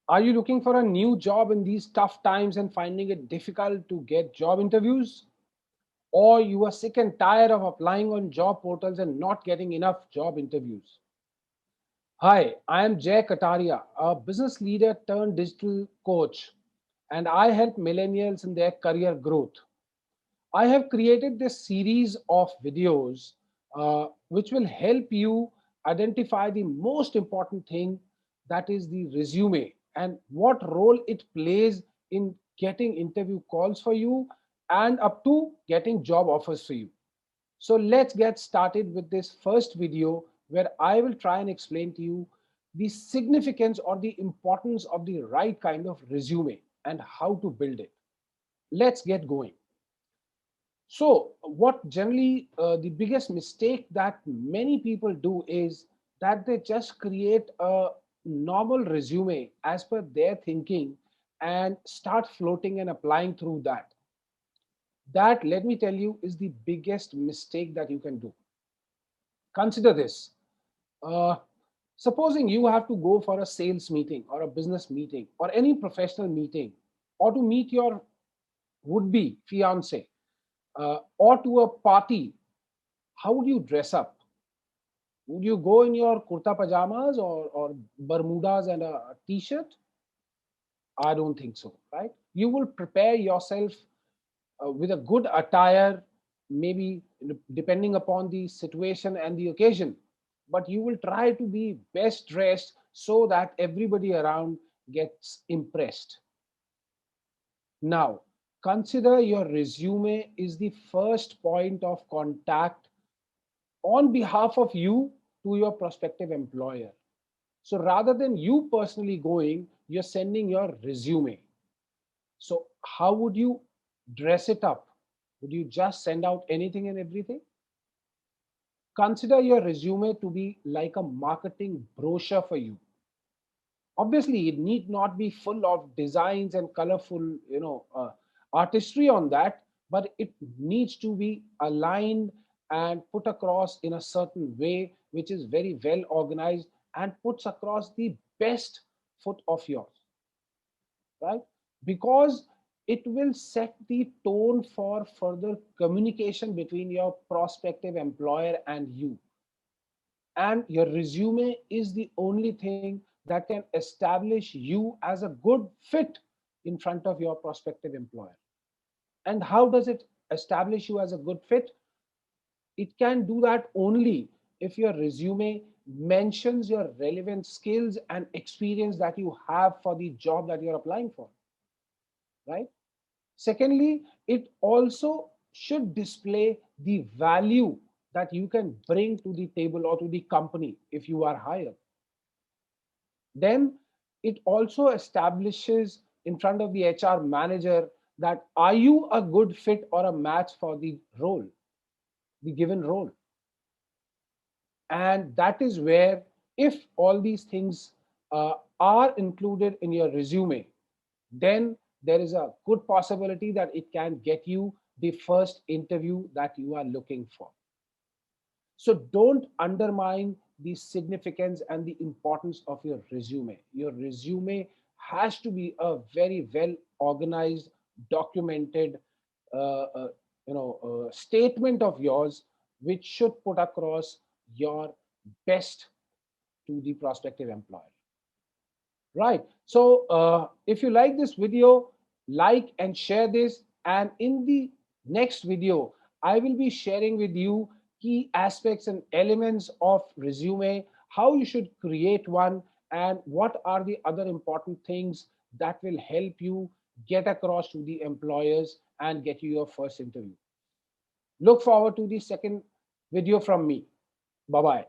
Are you looking for a new job in these tough times and finding it difficult to get job interviews? Or you are sick and tired of applying on job portals and not getting enough job interviews? Hi, I am Jay Kataria, a business leader turned digital coach, and I help millennials in their career growth. I have created this series of videos which will help you identify the most important thing, that is the resume, and what role it plays in getting interview calls for you and up to getting job offers for you. So let's get started with this first video where I will try and explain to you the significance or the importance of the right kind of resume and how to build it. Let's get going. So, what generally the biggest mistake that many people do is that they just create a normal resume as per their thinking and start floating and applying through that. That, let me tell you, is the biggest mistake that you can do. Consider this. Uh, Supposing you have to go for a sales meeting or a business meeting or any professional meeting, or to meet your would be fiance, or to a party, how would you dress up? Would you go in your kurta pajamas or bermudas and a t-shirt? I don't think so, right? You will prepare yourself with a good attire, maybe depending upon the situation and the occasion, but you will try to be best dressed so that everybody around gets impressed. Now, consider your resume is the first point of contact on behalf of you to your prospective employer. So rather than you personally going, you're sending your resume. So how would you dress it up? Would you just send out anything and everything? Consider your resume to be like a marketing brochure for you. Obviously, it need not be full of designs and colorful, artistry on that, but it needs to be aligned and put across in a certain way, which is very well organized and puts across the best foot of yours, right? Because it will set the tone for further communication between your prospective employer and you. And your resume is the only thing that can establish you as a good fit in front of your prospective employer. And how does it establish you as a good fit? It can do that only if your resume mentions your relevant skills and experience that you have for the job that you're applying for, right? Secondly, it also should display the value that you can bring to the table or to the company if you are hired. Then it also establishes in front of the HR manager that are you a good fit or a match for the role, the given role. And that is where, if all these things are included in your resume, then there is a good possibility that it can get you the first interview that you are looking for. So don't undermine the significance and the importance of your resume. Your resume has to be a very well organized, documented, uh, uh, statement of yours, which should put across your best to the prospective employer. Right. So if you like this video, like and share this. And in the next video, I will be sharing with you key aspects and elements of resume, how you should create one, and what are the other important things that will help you get across to the employers and get you your first interview. Look forward to the second video from me. Bye bye.